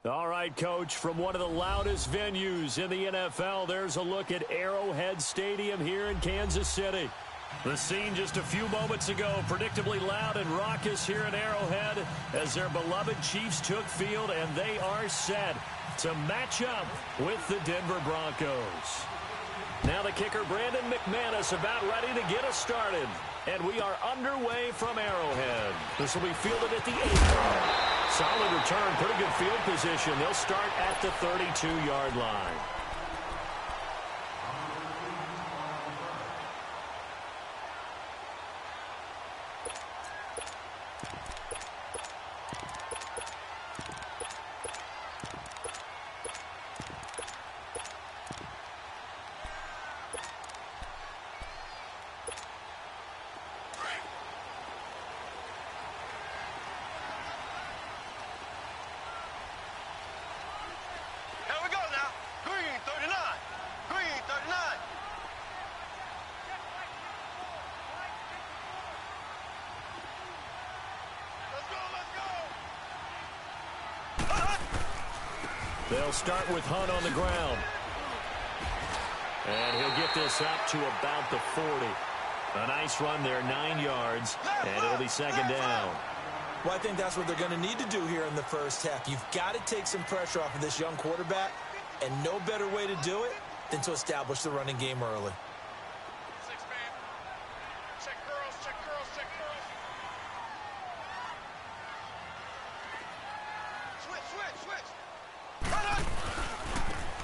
All right, Coach, from one of the loudest venues in the NFL, there's a look at Arrowhead Stadium here in Kansas City. The scene just a few moments ago, predictably loud and raucous here in Arrowhead as their beloved Chiefs took field, and they are set to match up with the Denver Broncos. Now the kicker, Brandon McManus, about ready to get us started. And we are underway from Arrowhead. This will be fielded at the 8. Solid return, pretty good field position. They'll start at the 32-yard line. They'll start with Hunt on the ground. And he'll get this up to about the 40. A nice run there, 9 yards, and it'll be second down. Well, I think that's what they're going to need to do here in the first half. You've got to take some pressure off of this young quarterback, and no better way to do it than to establish the running game early.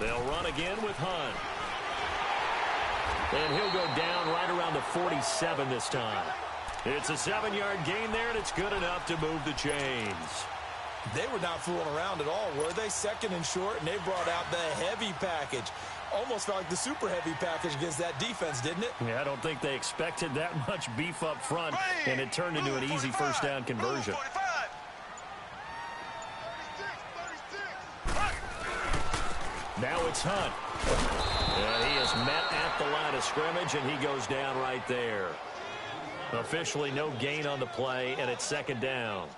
They'll run again with Hunt. And he'll go down right around the 47 this time. It's a 7-yard gain there, and it's good enough to move the chains. They were not fooling around at all, were they? Second and short, and they brought out the heavy package. Almost felt like the super heavy package against that defense, didn't it? Yeah, I don't think they expected that much beef up front, and it turned into an easy first down conversion. Now it's Hunt. And he is met at the line of scrimmage, and he goes down right there. Officially no gain on the play, and it's second down.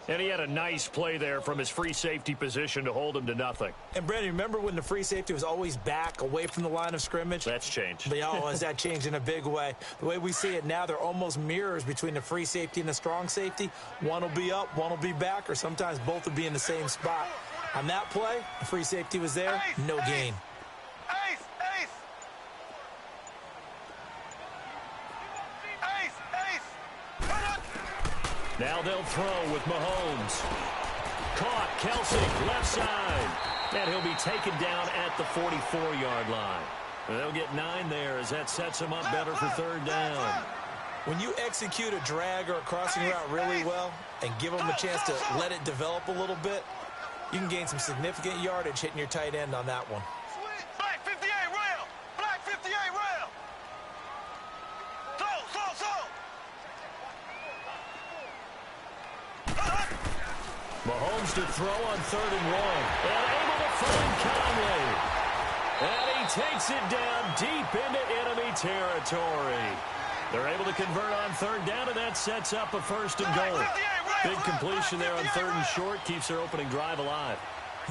And he had a nice play there from his free safety position to hold him to nothing. And, Brandon, remember when the free safety was always back away from the line of scrimmage? That's changed. But, oh, has that changed in a big way? The way we see it now, they're almost mirrors between the free safety and the strong safety. One will be up, one will be back, or sometimes both will be in the same spot. On that play, the free safety was there, no gain. Now they'll throw with Mahomes. Caught, Kelsey, left side. And he'll be taken down at the 44-yard line. They'll get 9 there as that sets him up better for third down. When you execute a drag or a crossing route really well and give them a chance to let it develop a little bit, you can gain some significant yardage hitting your tight end on that one. Black 58 rail! Black 58 rail! Mahomes to throw on 3rd and 1. And able to find Conley. And he takes it down deep into enemy territory. They're able to convert on 3rd down, and that sets up a 1st and goal. Big completion there on 3rd and short keeps their opening drive alive.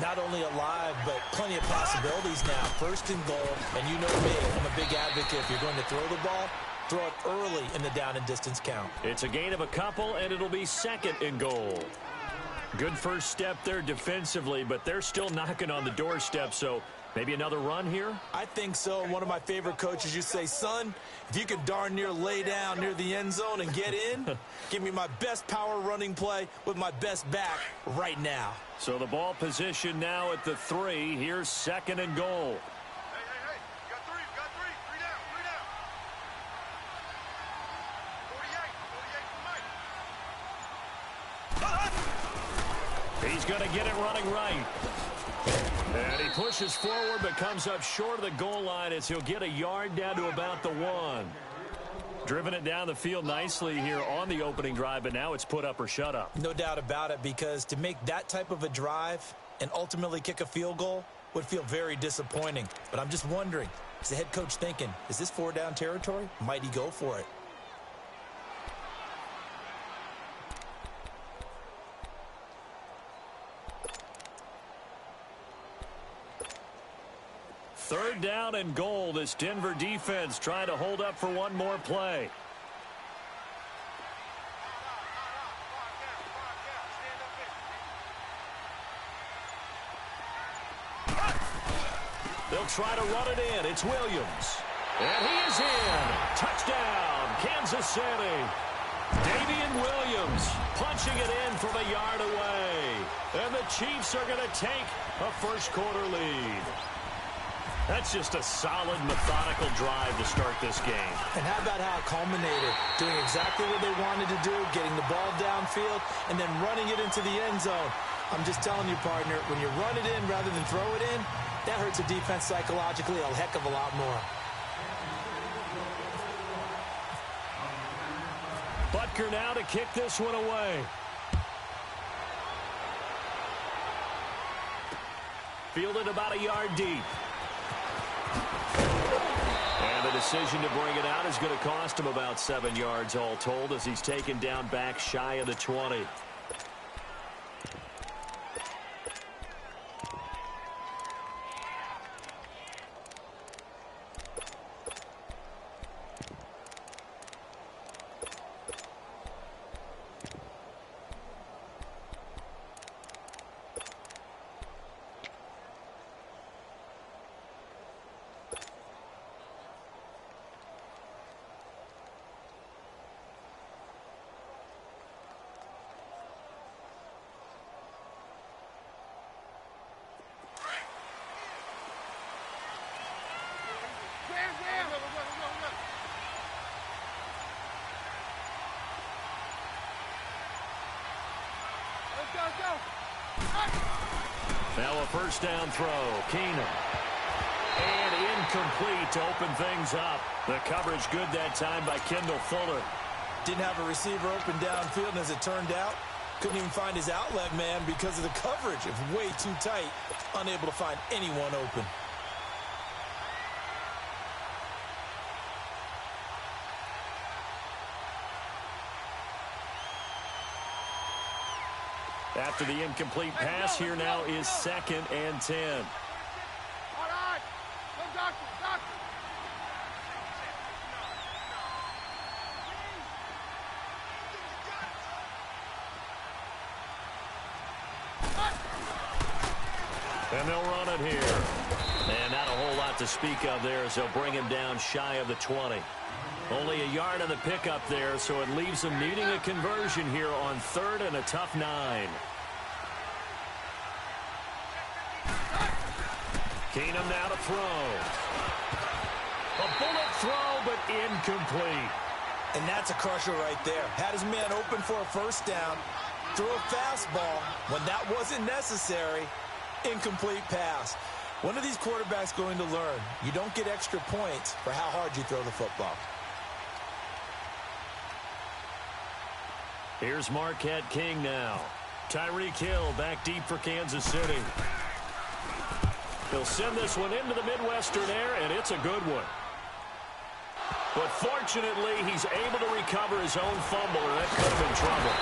Not only alive, but plenty of possibilities now. 1st and goal, and you know me, I'm a big advocate. If you're going to throw the ball, throw it early in the down and distance count. It's a gain of a couple, and it'll be 2nd and goal. Good first step there defensively, but they're still knocking on the doorstep, so maybe another run here? I think so. One of my favorite coaches used to say, son, if you could darn near lay down near the end zone and get in, give me my best power running play with my best back right now. So the ball position now at the 3. Here's 2nd and goal. Hey. You got 3. Three down. 48 He's going to get it running right. And he pushes forward but comes up short of the goal line as he'll get a yard down to about the 1. Driven it down the field nicely here on the opening drive, but now it's put up or shut up. No doubt about it, because to make that type of a drive and ultimately kick a field goal would feel very disappointing. But I'm just wondering, is the head coach thinking, is this 4-down territory? Might he go for it? 3rd down and goal. This Denver defense trying to hold up for one more play. They'll try to run it in. It's Williams. And he is in. Touchdown, Kansas City. Damian Williams punching it in from a yard away. And the Chiefs are going to take a first-quarter lead. That's just a solid, methodical drive to start this game. And how about how it culminated? Doing exactly what they wanted to do, getting the ball downfield, and then running it into the end zone. I'm just telling you, partner, when you run it in rather than throw it in, that hurts a defense psychologically a heck of a lot more. Butker now to kick this one away. Fielded about a yard deep. And the decision to bring it out is going to cost him about 7 yards all told as he's taken down back shy of the 20. Now a first down throw. Keenum. And incomplete to open things up. The coverage good that time by Kendall Fuller. Didn't have a receiver open downfield, and as it turned out, couldn't even find his outlet man because of the coverage. It was way too tight. Unable to find anyone open. After the incomplete pass, here now is 2nd and 10. All right. Go, doctor. And they'll run it here. And not a whole lot to speak of there as they'll bring him down shy of the 20. Only a yard on the pickup there, so it leaves them needing a conversion here on 3rd and a tough 9. Keenum now to throw. A bullet throw, but incomplete. And that's a crusher right there. Had his man open for a first down, threw a fastball when that wasn't necessary. Incomplete pass. When are these quarterbacks going to learn? You don't get extra points for how hard you throw the football. Here's Marquette King now. Tyreek Hill back deep for Kansas City. He'll send this one into the Midwestern air, and it's a good one. But fortunately, he's able to recover his own fumble, or that could have been trouble.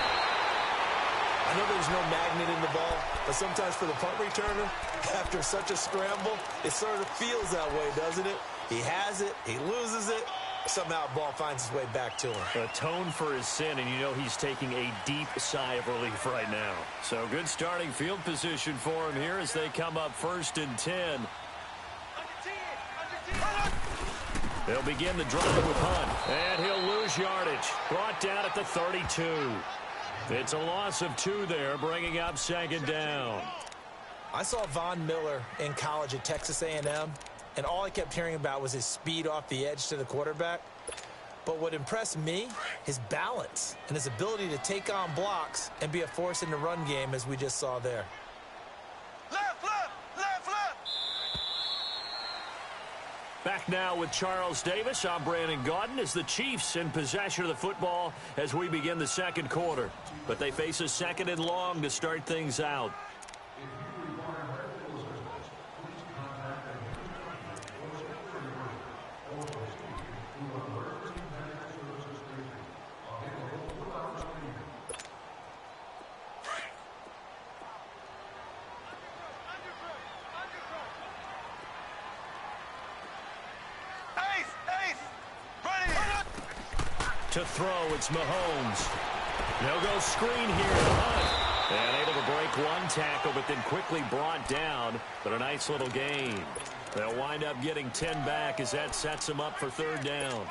I know there's no magnet in the ball, but sometimes for the punt returner, after such a scramble, it sort of feels that way, doesn't it? He has it, he loses it, somehow the ball finds its way back to him. Atone for his sin, and you know he's taking a deep sigh of relief right now. So good starting field position for him here as they come up 1st and 10. They'll begin the drive with Hunt, and he'll lose yardage. Brought down at the 32. It's a loss of 2 there, bringing up 2nd down. I saw Von Miller in college at Texas A&M, and all I kept hearing about was his speed off the edge to the quarterback. But what impressed me, his balance and his ability to take on blocks and be a force in the run game, as we just saw there. Left. Back now with Charles Davis. I'm Brandon Gaudin as the Chiefs in possession of the football as we begin the 2nd quarter. But they face a 2nd and long to start things out. To throw, it's Mahomes. They'll go screen here to Hunt. And able to break one tackle, but then quickly brought down. But a nice little gain. They'll wind up getting 10 back as that sets them up for third down.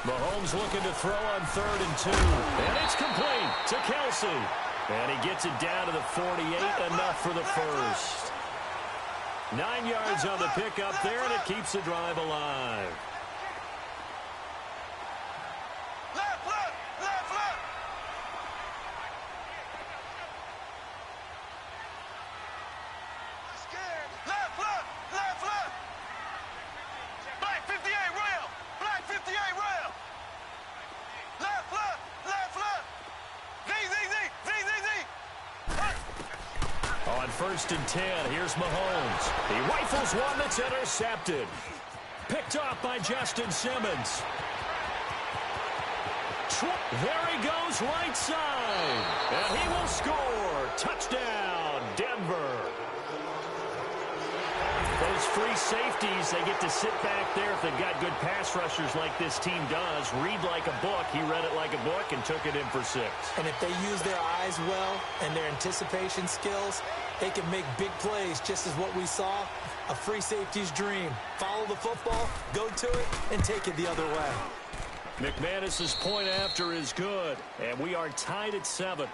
Mahomes looking to throw on 3rd and 2. And it's complete to Kelsey. And he gets it down to the 48, enough for the first. 9 yards on the pickup there, and it keeps the drive alive. Left, left, left, left. Scared. Left, left, left, left. Black 58 rail. Black 58 rail. Left, left, left, left. Z, Z, Z, Z, Z, Z. On 1st and 10, here's Mahomes. He rifles one that's intercepted. Picked off by Justin Simmons. There he goes, right side. And he will score. Touchdown, Denver. Those free safeties, they get to sit back there if they've got good pass rushers like this team does. Read like a book. He read it like a book and took it in for 6. And if they use their eyes well and their anticipation skills, they can make big plays, just as what we saw, a free safety's dream. Follow the football, go to it, and take it the other way. McManus's point after is good, and we are tied at 7.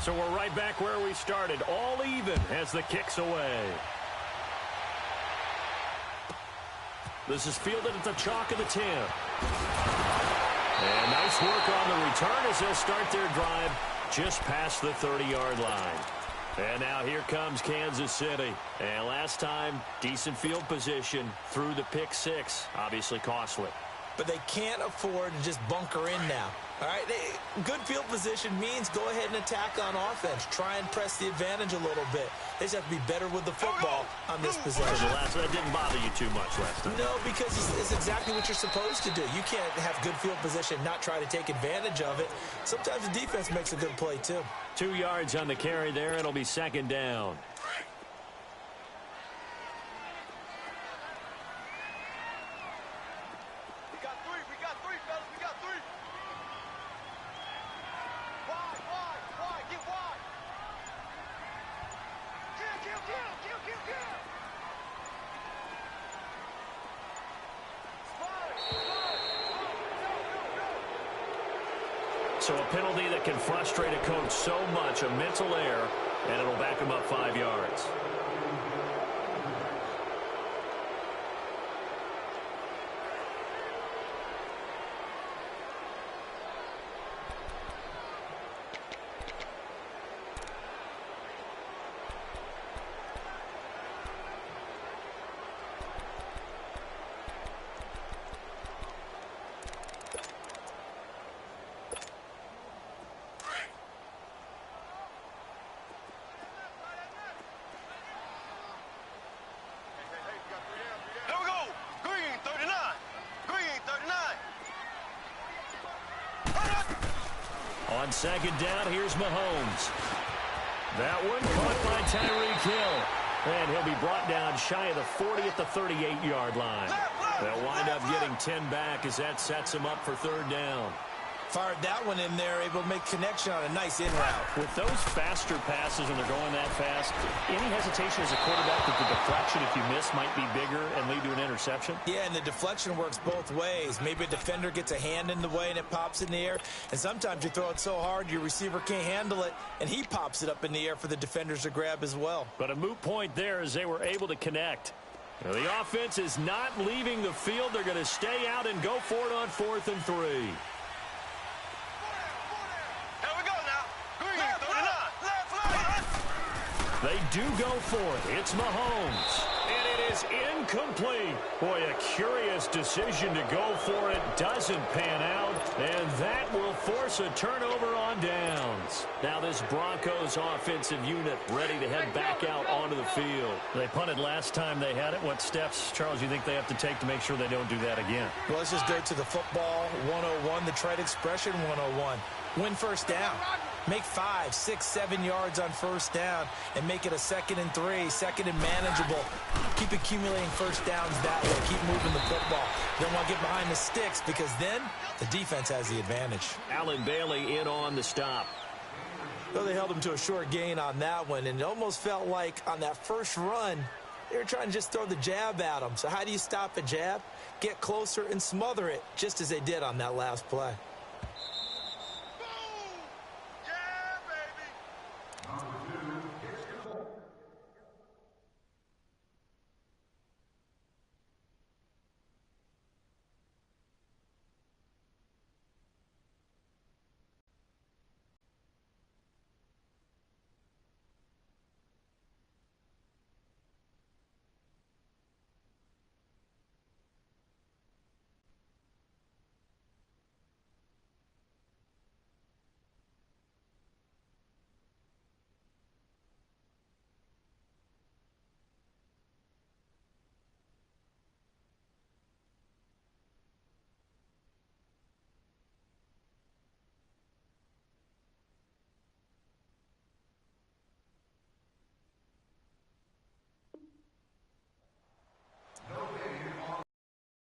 So we're right back where we started, all even as the kick's away. This is fielded at the chalk of the 10. And nice work on the return as they'll start their drive just past the 30-yard line. And now here comes Kansas City. And last time, decent field position through the pick 6. Obviously costly. But they can't afford to just bunker in now. All right, good field position means go ahead and attack on offense. Try and press the advantage a little bit. They just have to be better with the football on this possession. That didn't bother you too much last time. No, because it's exactly what you're supposed to do. You can't have good field position, not try to take advantage of it. Sometimes the defense makes a good play, too. 2 yards on the carry there. It'll be 2nd down. So a penalty that can frustrate a coach so much, a mental error, and it'll back him up 5 yards. On 2nd down, here's Mahomes. That one caught by Tyreek Hill. And he'll be brought down shy of the 40 at the 38-yard line. They'll wind up getting 10 back as that sets him up for 3rd down. Fired that one in there, able to make connection on a nice in route. With those faster passes and they're going that fast, any hesitation as a quarterback that the deflection, if you miss, might be bigger and lead to an interception? Yeah, and the deflection works both ways. Maybe a defender gets a hand in the way and it pops in the air, and sometimes you throw it so hard your receiver can't handle it, and he pops it up in the air for the defenders to grab as well. But a moot point there as they were able to connect. Now, the offense is not leaving the field. They're going to stay out and go for it on 4th and 3. Here we go now. Left, they do go for it. It's Mahomes. And it is incomplete. Boy, a curious decision to go for it. Doesn't pan out. And that will force a turnover on downs. Now this Broncos offensive unit ready to head back out onto the field. They punted last time they had it. What steps, Charles, you think they have to take to make sure they don't do that again? Well, let's just go to the football 101, the trade expression 101. Win first down. Make 5, 6, 7 yards on first down and make it a 2nd and 3, 2nd and manageable. Keep accumulating first downs that way. Keep moving the football. You don't want to get behind the sticks because then the defense has the advantage. Allen Bailey in on the stop. Well, they held him to a short gain on that one, and it almost felt like on that first run, they were trying to just throw the jab at him. So how do you stop a jab? Get closer and smother it, just as they did on that last play.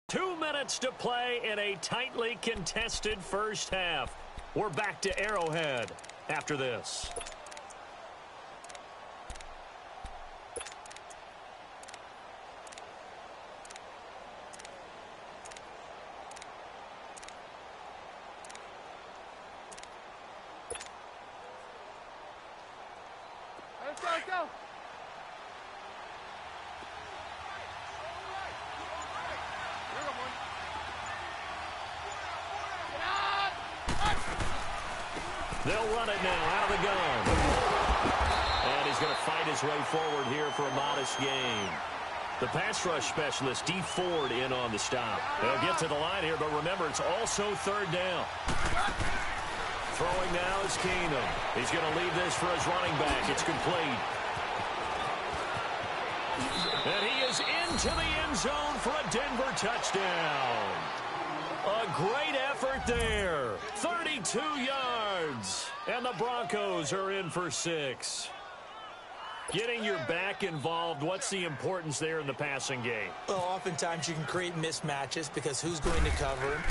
2 minutes to play in a tightly contested first half. We're back to Arrowhead after this. Let's go. They'll run it now out of the gun. And he's going to fight his way forward here for a modest gain. The pass rush specialist, D. Ford, in on the stop. They'll get to the line here, but remember, it's also 3rd down. Throwing now is Keenum. He's going to leave this for his running back. It's complete. And he is into the end zone for a Denver touchdown. A great effort there. 32 yards. And the Broncos are in for 6. Getting your back involved, what's the importance there in the passing game? Well, oftentimes you can create mismatches because who's going to cover him,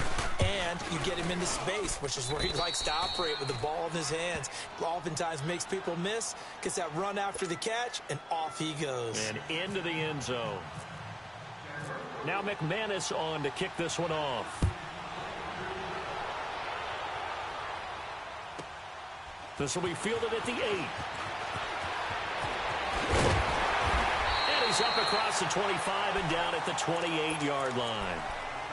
and you get him into space, which is where he likes to operate with the ball in his hands. Oftentimes makes people miss, gets that run after the catch, and off he goes. And into the end zone. Now McManus on to kick this one off. This will be fielded at the 8. And he's up across the 25 and down at the 28-yard line.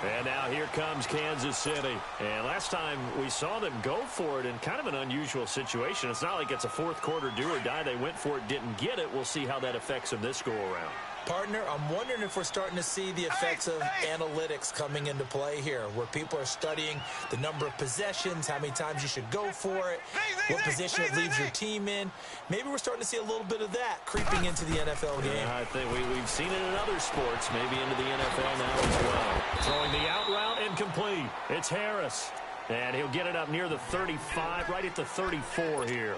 And now here comes Kansas City. And last time we saw them go for it in kind of an unusual situation. It's not like it's a fourth quarter do or die. They went for it, didn't get it. We'll see how that affects them this go-around. Partner, I'm wondering if we're starting to see the effects of analytics coming into play here, where people are studying the number of possessions, how many times you should go for it, what position it leaves your team in. Maybe we're starting to see a little bit of that creeping into the NFL game. Yeah, I think we've seen it in other sports, maybe into the NFL now as well. Throwing the out route incomplete. It's Harris. And he'll get it up near the 35, right at the 34 here.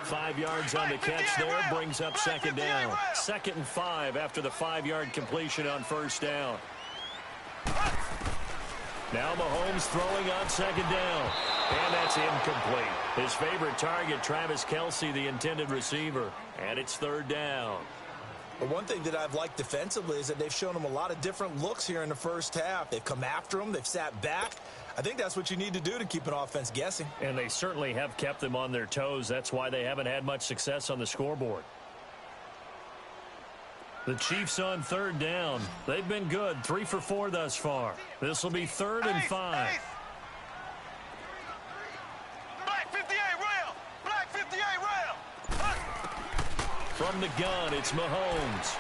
5 yards on the catch there, brings up 2nd down. 2nd and 5 after the 5-yard completion on 1st down. Now Mahomes throwing on second down. And that's incomplete. His favorite target, Travis Kelce, the intended receiver. And it's third down. But one thing that I've liked defensively is that they've shown him a lot of different looks here in the first half. They've come after him. They've sat back. I think that's what you need to do to keep an offense guessing. And they certainly have kept them on their toes. That's why they haven't had much success on the scoreboard. The Chiefs on third down. They've been good, 3 for 4 thus far. This will be 3rd and 5. Black 58 rail. Black 58 rail. From the gun, it's Mahomes.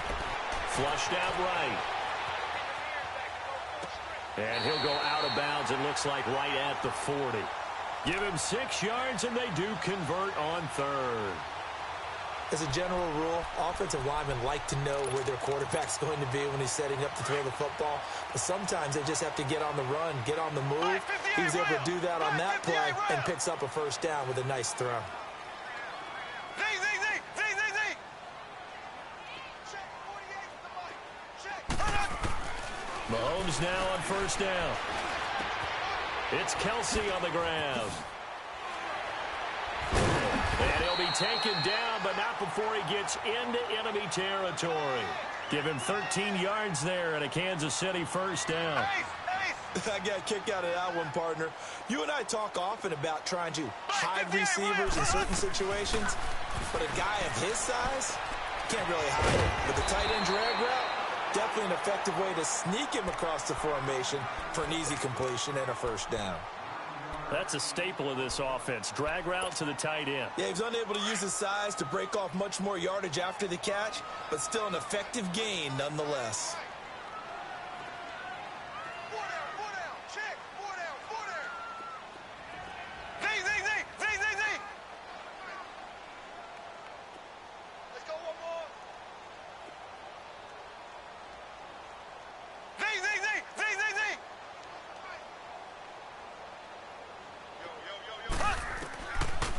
Flushed out right. And he'll go out of bounds, it looks like right at the 40. Give him 6 yards, and they do convert on 3rd. As a general rule, offensive linemen like to know where their quarterback's going to be when he's setting up to throw the football. But sometimes they just have to get on the run, get on the move. He was able to do that on that play and picks up a first down with a nice throw. Mahomes now on first down. It's Kelce on the ground. And he'll be taken down, but not before he gets into enemy territory. Give him 13 yards there and a Kansas City first down. I got a kick out of that one, partner. You and I talk often about trying to hide receivers in certain situations, but a guy of his size can't really hide it. With the tight end drag route, definitely an effective way to sneak him across the formation for an easy completion and a first down. That's a staple of this offense. Drag route to the tight end. Yeah, he's unable to use his size to break off much more yardage after the catch, but still an effective gain nonetheless.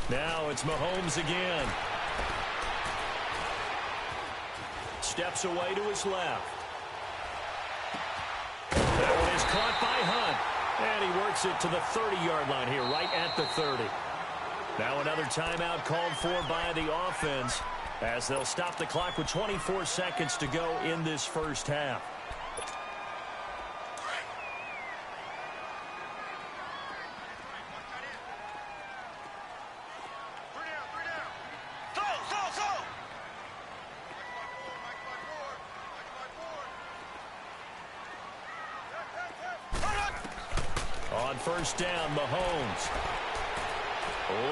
Now it's Mahomes again. Steps away to his left. That one is caught by Hunt. And he works it to the 30-yard line here, right at the 30. Now another timeout called for by the offense as they'll stop the clock with 24 seconds to go in this first half. First down, Mahomes.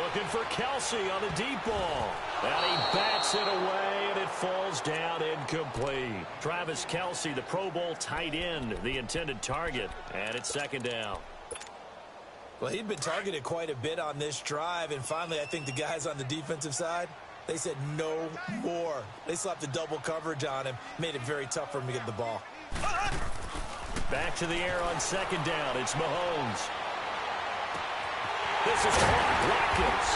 Looking for Kelce on the deep ball. And he bats it away, and it falls down incomplete. Travis Kelce, the Pro Bowl tight end, the intended target. And it's second down. Well, he'd been targeted quite a bit on this drive, and finally I think the guys on the defensive side, they said no more. They slapped the double coverage on him, made it very tough for him to get the ball. Back to the air on second down. It's Mahomes. This is Watkins.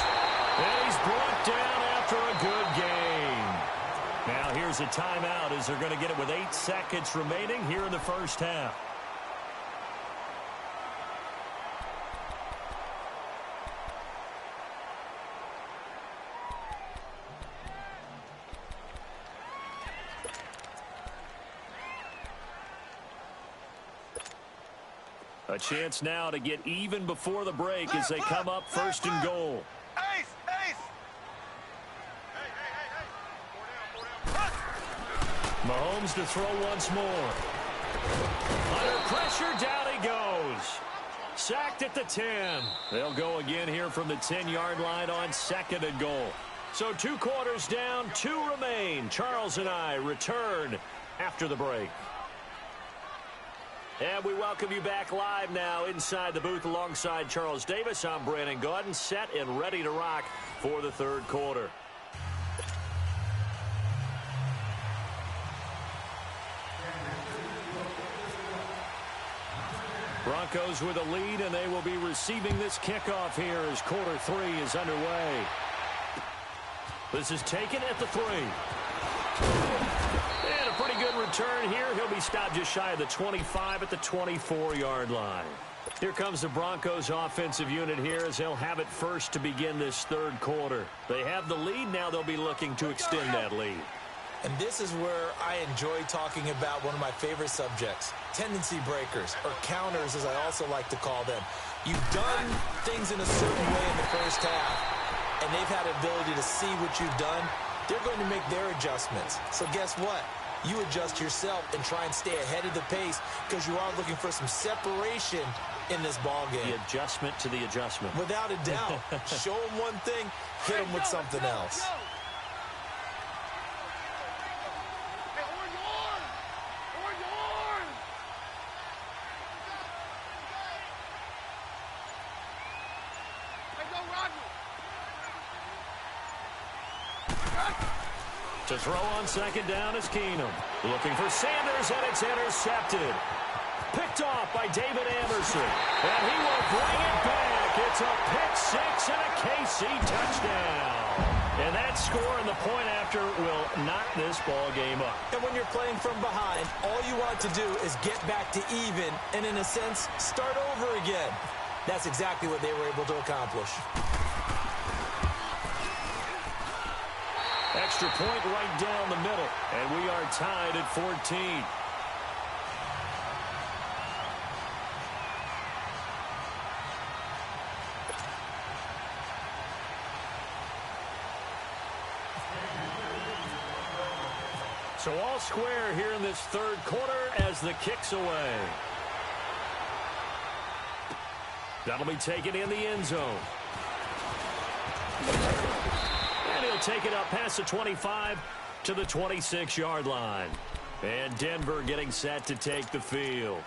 And he's brought down after a good game. Now here's a timeout as they're going to get it with 8 seconds remaining here in the first half. A chance now to get even before the break as they come up first and goal. Ace, ace. Mahomes to throw once more. Under pressure, down he goes. Sacked at the 10. They'll go again here from the 10-yard line on second and goal. So 2 quarters down, 2 remain. Charles and I return after the break. And we welcome you back live now inside the booth alongside Charles Davis. I'm Brandon Gaudin, set and ready to rock for the third quarter. Broncos with a lead, and they will be receiving this kickoff here as quarter 3 is underway. This is taken at the 3. And a pretty good return here. He'll be stopped just shy of the 25 at the 24-yard line. Here comes the Broncos offensive unit here as they'll have it first to begin this third quarter. They have the lead. Now they'll be looking to extend that lead. And this is where I enjoy talking about one of my favorite subjects, tendency breakers, or counters as I also like to call them. You've done things in a certain way in the first half, and they've had the ability to see what you've done. They're going to make their adjustments. So guess what? You adjust yourself and try and stay ahead of the pace because you are looking for some separation in this ball game. The adjustment to the adjustment. Without a doubt. Show them one thing, hit them with something else. To throw on second down is Keenum. Looking for Sanders, and it's intercepted. Picked off by David Anderson. And he will bring it back. It's a pick six and a KC touchdown. And that score and the point after will knock this ball game up. And when you're playing from behind, all you want to do is get back to even and, in a sense, start over again. That's exactly what they were able to accomplish. Extra point right down the middle, and we are tied at 14. So all square here in this third quarter as the kick's away. That'll be taken in the end zone. And he'll take it up past the 25 to the 26-yard line. And Denver getting set to take the field.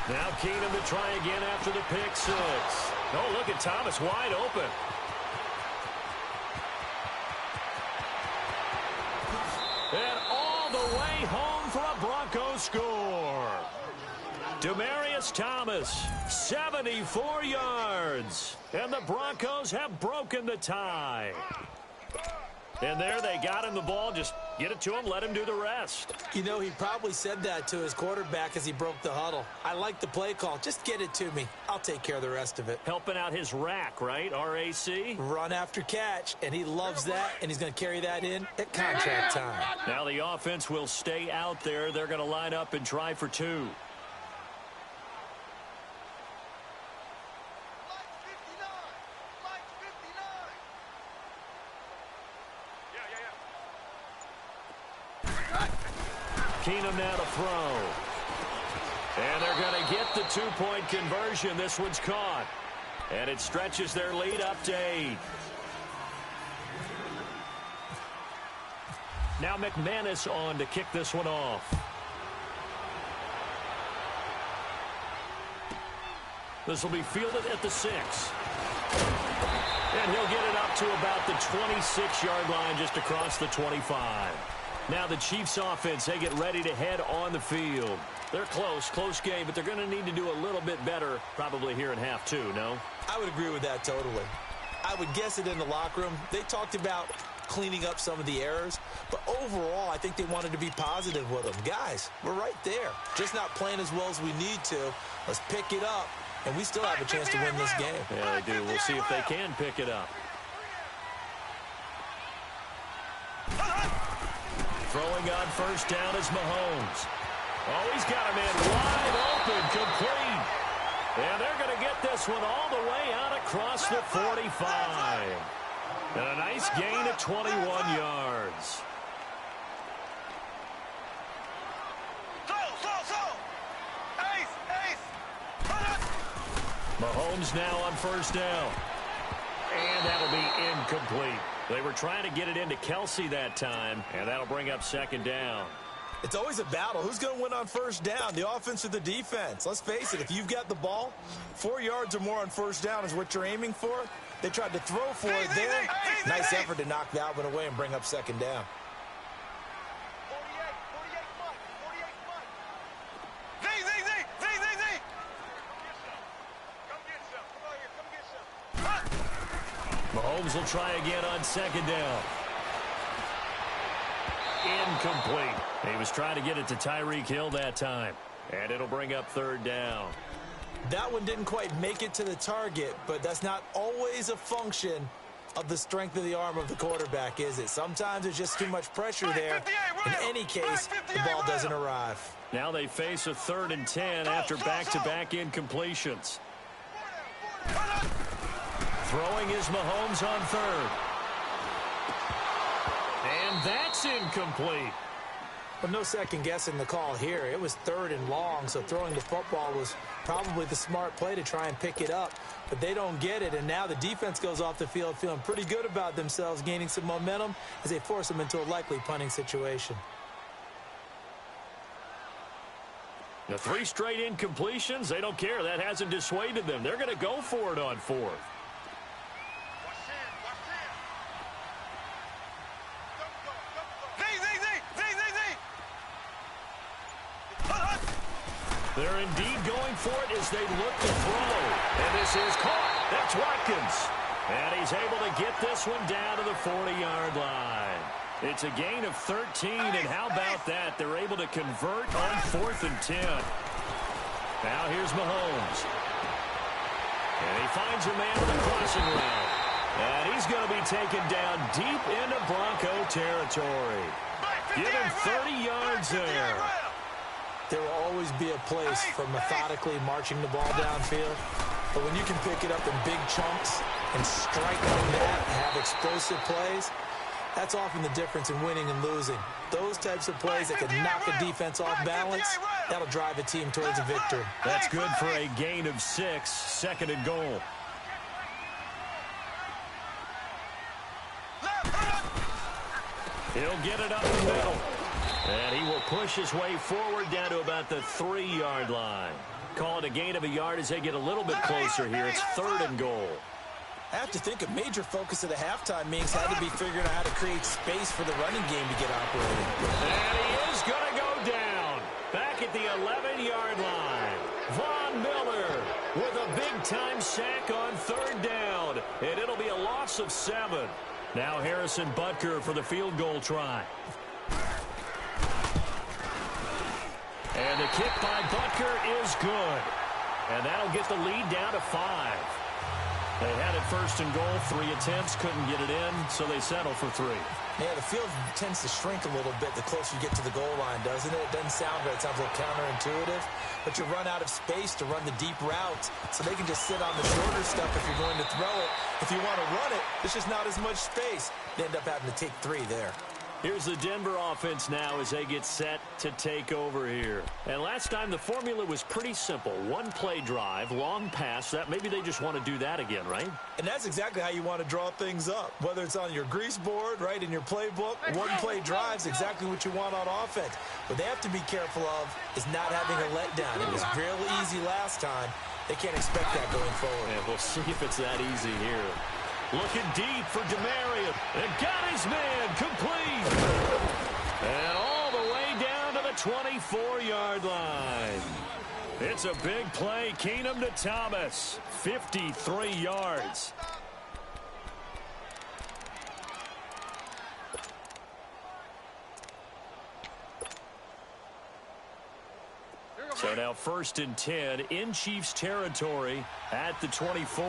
Now Keenum to try again after the pick six. Oh, look at Thomas wide open. And all the way home for a Broncos score. Demaryius Thomas, 74 yards. And the Broncos have broken the tie. And there they got him the ball. Just get it to him, let him do the rest. You know, he probably said that to his quarterback as he broke the huddle. I like the play call. Just get it to me. I'll take care of the rest of it. Helping out his rack, right? RAC? Run after catch, and he loves that, and he's going to carry that in at contract time. Now the offense will stay out there. They're going to line up and try for two. Keenum now to throw. And they're going to get the two-point conversion. This one's caught. And it stretches their lead up to 8. Now McManus on to kick this one off. This will be fielded at the 6. And he'll get it up to about the 26-yard line, just across the 25. Now the Chiefs offense, they get ready to head on the field. They're close game, but they're going to need to do a little bit better probably here in half 2, no? I would agree with that totally. I would guess it in the locker room. They talked about cleaning up some of the errors, but overall I think they wanted to be positive with them. Guys, we're right there. Just not playing as well as we need to. Let's pick it up, and we still have a chance to win this game. Yeah, they do. We'll see if they can pick it up. Throwing on first down is Mahomes. Oh, he's got a man wide open, complete. And they're going to get this one all the way out across the 45. And a nice gain of 21 yards. Mahomes now on first down. And that'll be incomplete. They were trying to get it into Kelsey that time, and that'll bring up second down. It's always a battle. Who's going to win on first down, the offense or the defense? Let's face it, if you've got the ball, 4 yards or more on first down is what you're aiming for. They tried to throw for it there. Nice effort to knock that one away and bring up second down. 48. Mahomes will try again on second down. Incomplete. He was trying to get it to Tyreek Hill that time. And it'll bring up third down. That one didn't quite make it to the target, but that's not always a function of the strength of the arm of the quarterback, is it? Sometimes there's just too much pressure there. In any case, the ball doesn't arrive. Now they face a 3rd and 10 after back-to-back incompletions. Throwing is Mahomes on 3rd. And that's incomplete. Well, no second guessing the call here. It was 3rd and long, so throwing the football was probably the smart play to try and pick it up. But they don't get it, and now the defense goes off the field feeling pretty good about themselves, gaining some momentum as they force them into a likely punting situation. The 3 straight incompletions, they don't care. That hasn't dissuaded them. They're going to go for it on 4th. They're indeed going for it as they look to throw. And this is caught. That's Watkins. And he's able to get this one down to the 40-yard line. It's a gain of 13, and how about that? They're able to convert on 4th and 10. Now here's Mahomes. And he finds a man in the crossing route. And he's going to be taken down deep into Bronco territory. Give him 30 yards there. There will always be a place for methodically marching the ball downfield. But when you can pick it up in big chunks and strike on that and have explosive plays, that's often the difference in winning and losing. Those types of plays that can knock a defense off balance, that'll drive a team towards a victory. That's good for a gain of 6, 2nd and goal. He'll get it up the middle. And he will push his way forward down to about the 3-yard line. Call it a gain of a yard as they get a little bit closer here. It's 3rd and goal. I have to think a major focus of the halftime meetings had to be figuring out how to create space for the running game to get operating. And he is going to go down. Back at the 11-yard line. Von Miller with a big-time sack on 3rd down. And it'll be a loss of 7. Now Harrison Butker for the field goal try. And the kick by Butker is good. And that'll get the lead down to 5. They had it 1st and goal, 3 attempts, couldn't get it in, so they settle for 3. Yeah, the field tends to shrink a little bit the closer you get to the goal line, doesn't it? It doesn't sound right. It sounds a little counterintuitive. But you run out of space to run the deep routes, so they can just sit on the shorter stuff if you're going to throw it. If you want to run it, there's just not as much space. They end up having to take 3 there. Here's the Denver offense now as they get set to take over here. And last time the formula was pretty simple. 1-play drive, long pass. That maybe they just want to do that again, right? And that's exactly how you want to draw things up. Whether it's on your grease board, right, in your playbook, 1-play drive's exactly what you want on offense. What they have to be careful of is not having a letdown. It was real easy last time. They can't expect that going forward. And we'll see if it's that easy here. Looking deep for DeMarion. And got his man complete. And all the way down to the 24-yard line. It's a big play. Keenum to Thomas. 53 yards. So now 1st and 10 in Chiefs territory at the 24.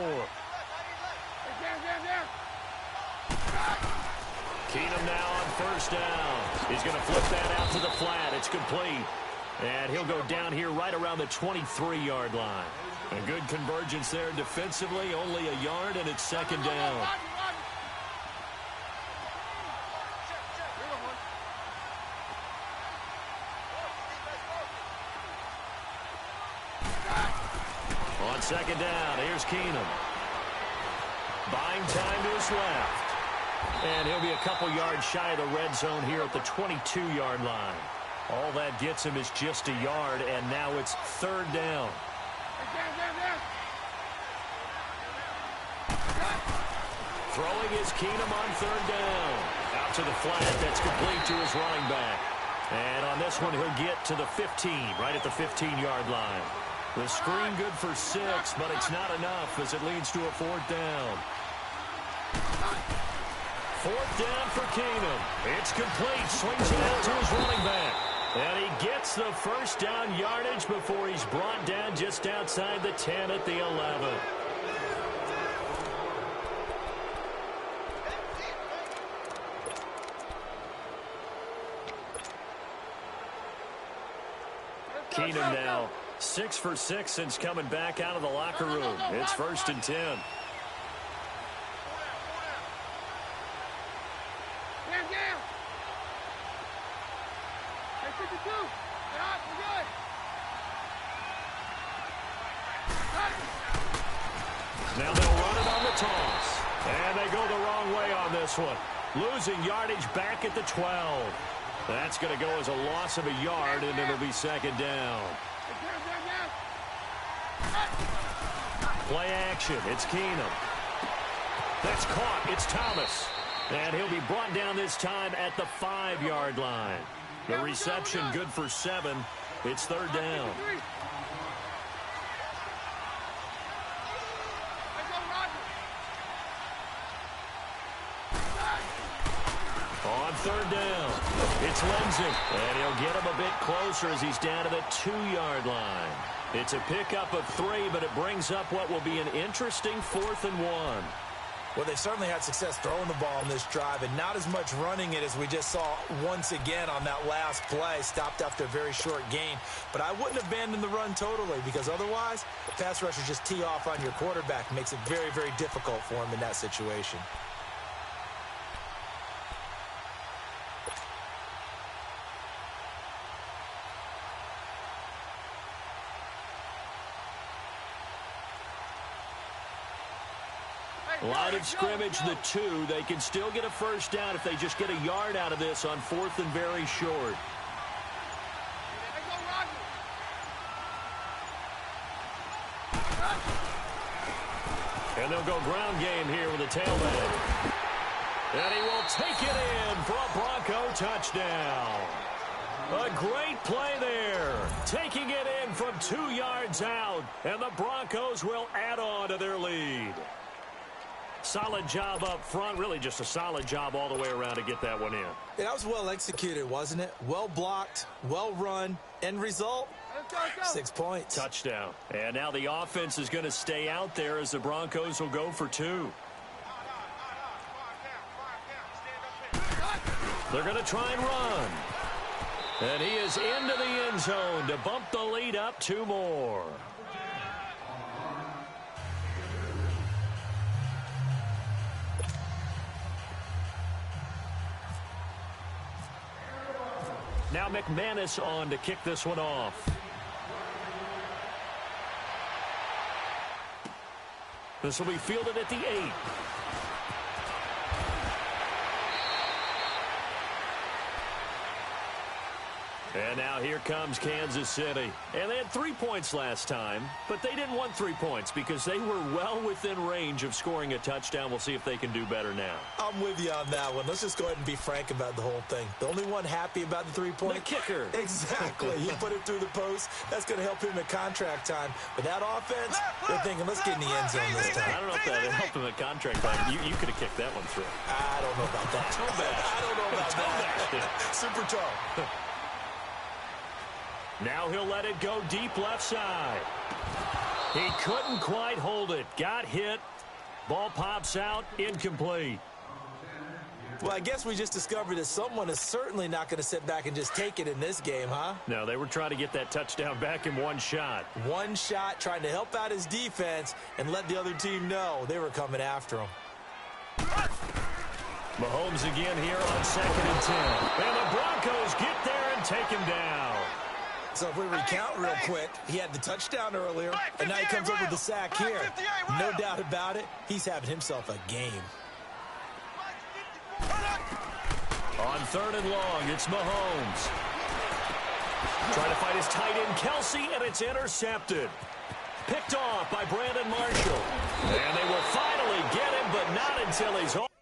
Keenum now on 1st down. He's going to flip that out to the flat. It's complete. And he'll go down here right around the 23-yard line. A good convergence there defensively. Only a yard, and it's 2nd down. On 2nd down, here's Keenum. Buying time to his left. And he'll be a couple yards shy of the red zone here at the 22-yard line. All that gets him is just a yard, and now it's third down. Throwing is Keenum on third down. Out to the flat. That's complete to his running back. And on this one, he'll get to the 15, right at the 15-yard line. The screen good for 6, but it's not enough as it leads to a fourth down. Fourth down for Keenum. It's complete. Swings it out to his running back. And he gets the first down yardage before he's brought down just outside the 10 at the 11. Keenum now 6 for 6 since coming back out of the locker room. It's 1st and 10. Now they'll run it on the toss. And they go the wrong way on this one. Losing yardage back at the 12. That's going to go as a loss of a yard, and it'll be second down. Play action. It's Keenum. That's caught. It's Thomas. And he'll be brought down this time at the 5-yard line. The reception good for 7. It's third down. On third down, it's Lindsey, and he'll get him a bit closer as he's down to the 2-yard line. It's a pickup of 3, but it brings up what will be an interesting 4th and 1. Well, they've certainly had success throwing the ball in this drive, and not as much running it as we just saw once again on that last play. Stopped after a very short gain. But I wouldn't abandon the run totally, because otherwise, pass rushers just tee off on your quarterback. Makes it very, very difficult for him in that situation. Line of scrimmage, the 2. They can still get a first down if they just get a yard out of this on 4th and very short. And they'll go ground game here with a tailback. And he will take it in for a Bronco touchdown. A great play there. Taking it in from 2 yards out. And the Broncos will add on to their lead. Solid job up front. Really just a solid job all the way around to get that one in. Yeah, that was well executed, wasn't it? Well blocked, well run. End result, 6 points. Touchdown. And now the offense is going to stay out there as the Broncos will go for 2. They're going to try and run. And he is into the end zone to bump the lead up 2 more. Now McManus on to kick this one off. This will be fielded at the 8. And now here comes Kansas City. And they had 3 points last time, but they didn't want 3 points because they were well within range of scoring a touchdown. We'll see if they can do better now. I'm with you on that one. Let's just go ahead and be frank about the whole thing. The only one happy about the 3-point? The kicker. Exactly. He put it through the post. That's going to help him at contract time. But that offense, they're thinking, let's get in the end zone this time. I don't know if that helped him at contract time. You could have kicked that one through. I don't know about that. I don't know about that. Super toe. Now he'll let it go deep left side. He couldn't quite hold it. Got hit. Ball pops out. Incomplete. Well, I guess we just discovered that someone is certainly not going to sit back and just take it in this game, huh? No, they were trying to get that touchdown back in one shot. One shot, trying to help out his defense and let the other team know they were coming after him. Mahomes again here on 2nd and 10. And the Broncos get there and take him down. So if we recount real quick, he had the touchdown earlier, and now he comes up with the sack here. No doubt about it, he's having himself a game. On 3rd and long, it's Mahomes. Trying to find his tight end, Kelsey, and it's intercepted. Picked off by Brandon Marshall. And they will finally get him, but not until he's home.